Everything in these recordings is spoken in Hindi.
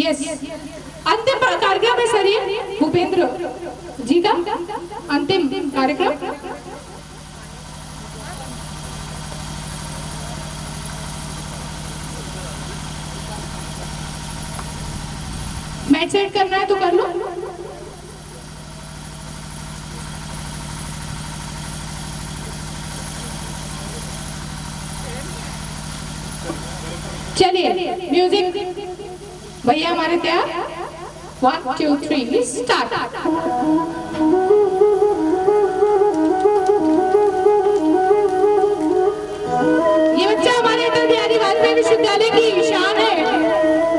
यस, अंतिम कार्यक्रम है सर, ये भूपेंद्र जी का अंतिम कार्यक्रम। मैच सेट करना है तो कर लो। चलिए म्यूजिक भैया हमारे तैयार, 1 2 3 स्टार्ट। ये बच्चा हमारे अटल बिहारी वाजपेयी विश्वविद्यालय की शान है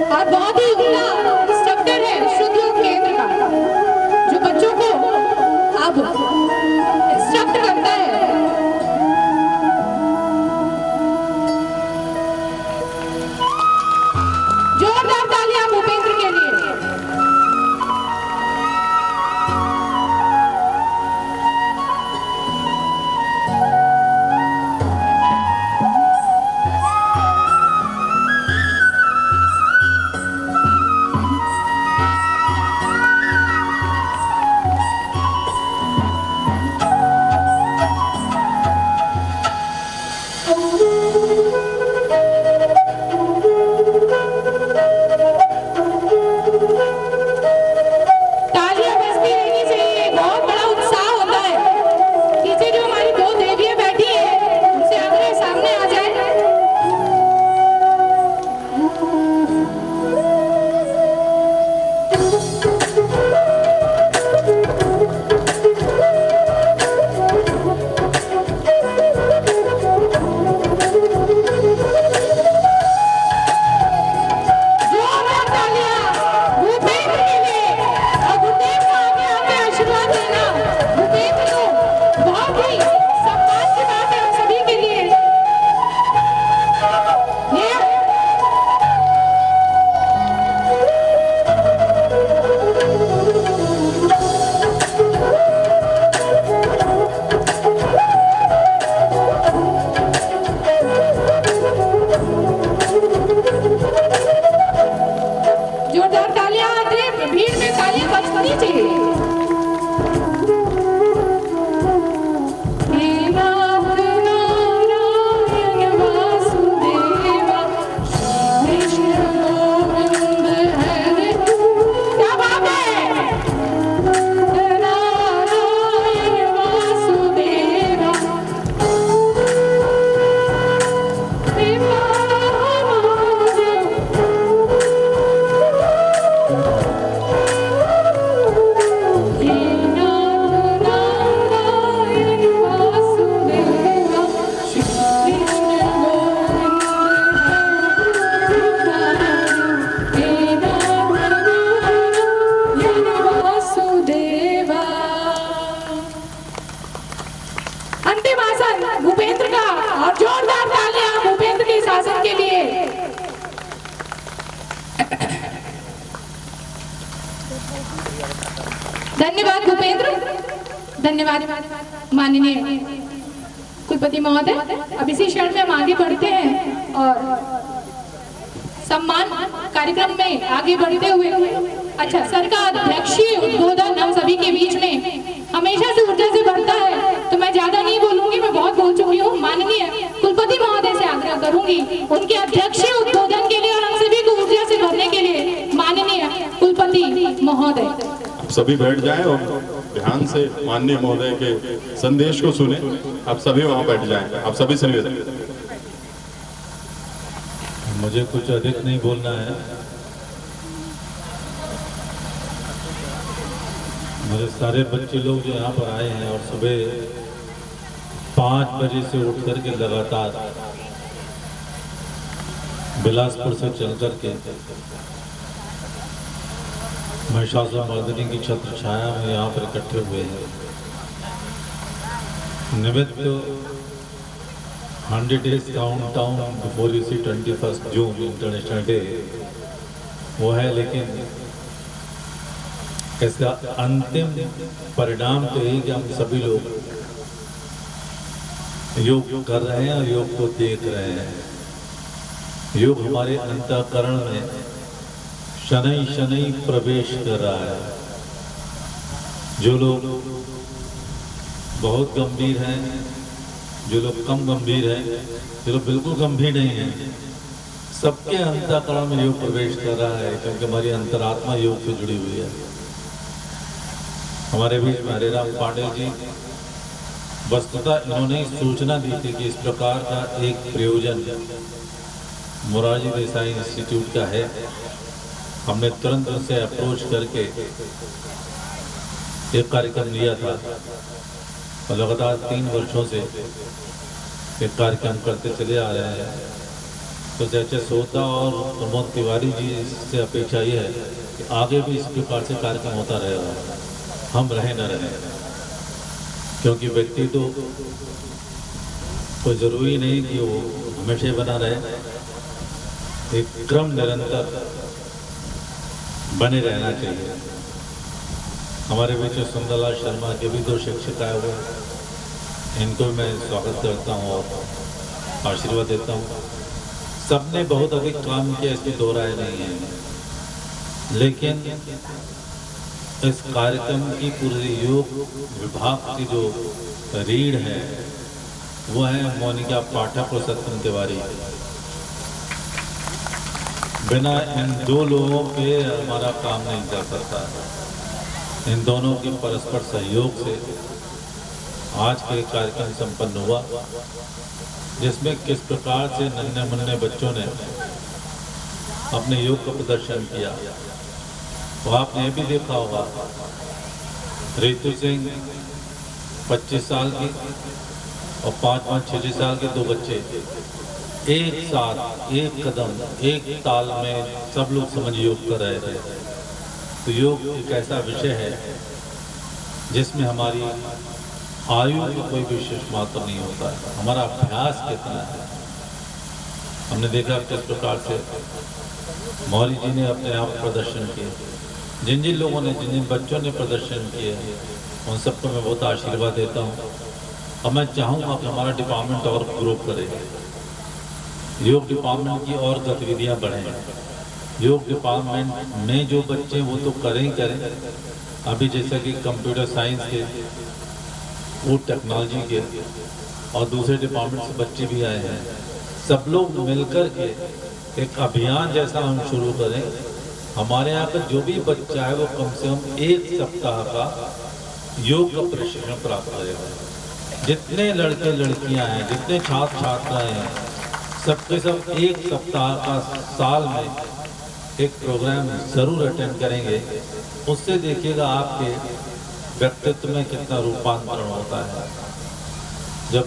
और बहुत ही उम्दा इंस्ट्रक्टर है शुद्ध योग केंद्र का, जो बच्चों को अब इंस्ट्रक्ट करता है। जोरदार तालियां भूपेंद्र के लिए। भूपेंद्र का, और जोरदार तालियां भूपेंद्र के शासन के लिए। धन्यवाद भूपेंद्र, धन्यवाद माननीय कुलपति महोदय। अब इसी क्षण में हम आगे बढ़ते हैं और सम्मान कार्यक्रम में आगे बढ़ते हुए, अच्छा सर का अध्यक्षीय उद्बोधन हम सभी के बीच में हमेशा से ऊर्जा से बढ़ता है, तो मैं ज्यादा नहीं बोलूंगी, मैं बहुत बोल चुकी हूँ। माननीय कुलपति महोदय से आग्रह करूंगी उनके अध्यक्षीय उद्बोधन के लिए और हम सभी को ऊर्जा से भरने के लिए। माननीय कुलपति महोदय सभी बैठ जाएं और ध्यान से माननीय महोदय के संदेश को सुने। आप सभी वहां बैठ जाएं, आप सभी से निवेदन। मुझे कुछ अधिक नहीं बोलना है। मेरे सारे बच्चे लोग जो यहाँ पर आए हैं और सुबह 5 बजे से उठ करके लगातार बिलासपुर से चल करके महिषासुरमर्दिनी की छत्र छाया में यहाँ पर इकट्ठे हुए हैं। निमित्त 100 days countdown before you see 21 June international day वो है, लेकिन इसका अंतिम परिणाम तो यही कि हम सभी लोग योग कर रहे हैं और योग को देख रहे हैं। योग हमारे अंतःकरण में शनै शनै प्रवेश कर रहा है। जो लोग बहुत गंभीर हैं, जो लोग कम गंभीर हैं, जो लोग बिल्कुल गंभीर नहीं हैं, सबके अंतःकरण में योग प्रवेश कर रहा है, क्योंकि हमारी अंतरात्मा योग से जुड़ी हुई है। हमारे बीच में हरेराम पांडे जी, वस्तुतः इन्होंने सूचना दी थी कि इस प्रकार का एक प्रयोजन मोरारजी देसाई इंस्टीट्यूट का है। हमने तुरंत उनसे अप्रोच करके एक कार्यक्रम लिया था और लगातार 3 वर्षों से एक कार्यक्रम करते चले आ रहे हैं। तो जैसे सोता और प्रमोद तिवारी जी से अपेक्षा ये है कि आगे भी इस प्रकार से कार्यक्रम होता रहेगा, हम रहे न रहे, क्योंकि व्यक्ति तो कोई ज़रूरी नहीं कि वो हमेशा बना रहे, एक क्रम निरंतर बने रहना चाहिए। हमारे बीच में सुंदरलाल शर्मा के भी 2 शिक्षक आए हुए हैं, इनको भी मैं स्वागत करता हूँ और आशीर्वाद देता हूँ। सबने बहुत अधिक काम किया, इसमें दो राय नहीं है, लेकिन इस कार्यक्रम की पूरी योग विभाग की जो रीढ़ है वो है मोनिका पाठक और सत्यम तिवारी। बिना इन 2 लोगों के हमारा काम नहीं चल सकता। इन दोनों के परस्पर सहयोग से आज के कार्यक्रम संपन्न हुआ, जिसमें किस प्रकार से नन्हे मुन्ने बच्चों ने अपने योग का प्रदर्शन किया। तो आपने ये भी देखा होगा, रितु सिंह 25 साल की और 5-5, 6 साल के 2 बच्चे एक साथ, एक कदम, एक ताल में सब लोग समझ योग कर रहे थे। तो योग एक ऐसा विषय है जिसमें हमारी आयु की कोई विशेष महत्व नहीं होता है, हमारा अभ्यास कितना है। हमने देखा किस प्रकार से मौर्य जी ने अपने आप प्रदर्शन किए, जिन जिन लोगों ने, जिन जिन बच्चों ने प्रदर्शन किए, उन सबको मैं बहुत आशीर्वाद देता हूँ। और मैं चाहूँगा कि हमारा डिपार्टमेंट और ग्रो करे, योग डिपार्टमेंट की और गतिविधियाँ बढ़ें। योग डिपार्टमेंट में जो बच्चे वो तो करें ही करें, अभी जैसा कि कंप्यूटर साइंस के, फूड टेक्नोलॉजी के और दूसरे डिपार्टमेंट से बच्चे भी आए हैं, सब लोग मिलकर के एक अभियान जैसा हम शुरू करें। हमारे यहाँ का जो भी बच्चा है वो कम से कम 1 सप्ताह का योग का प्रशिक्षण प्राप्त करेगा। जितने लड़के लड़कियाँ हैं, जितने छात्र छात्राएँ हैं, सबके सब 1 सप्ताह का साल में एक प्रोग्राम ज़रूर अटेंड करेंगे। उससे देखिएगा आपके व्यक्तित्व में कितना रूपांतरण होता है। जब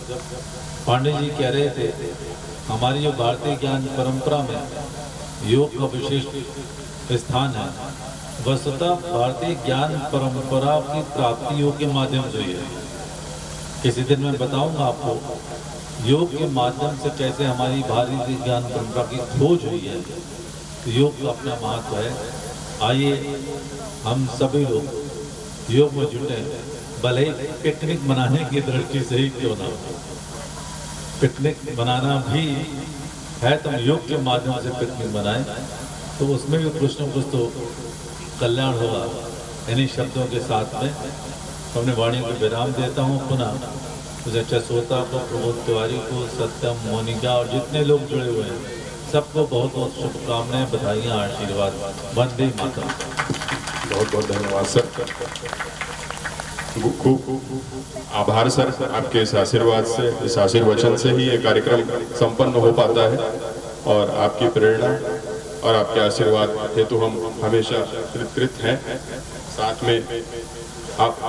पांडे जी कह रहे थे, हमारी जो भारतीय ज्ञान परंपरा में योग का विशेष स्थान है, वस्तुतः भारतीय ज्ञान परंपरा की प्राप्ति योग के माध्यम से हुई है। किसी दिन मैं बताऊंगा आपको योग के माध्यम से कैसे हमारी भारतीय ज्ञान परंपरा की खोज हुई है। तो योग का अपना महत्व है। आइए हम सभी लोग योग में जुटे, भले ही पिकनिक मनाने की दृष्टि से ही क्यों ना हो। पिकनिक बनाना भी है तो हम योग के माध्यम से पिकनिक बनाएं, तो उसमें भी कुछ न कुछ तो कल्याण होगा। इन्हीं शब्दों के साथ में अपने वाणी को विराम देता हूँ। पुनः जैसे सोता को, प्रमोद तिवारी को, सत्यम, मोनिका और जितने लोग जुड़े हुए हैं, सबको बहुत बहुत शुभकामनाएं, बधाइयाँ, आशीर्वाद। वंदे मातरम। बहुत बहुत धन्यवाद सर, खूब आभार सर, आपके इस आशीर्वाद से, इस आशीर्वचन से ही ये कार्यक्रम संपन्न हो पाता है। और आपकी प्रेरणा और आपके आशीर्वाद हेतु हम हमेशा कृतकृत हैं। साथ में आप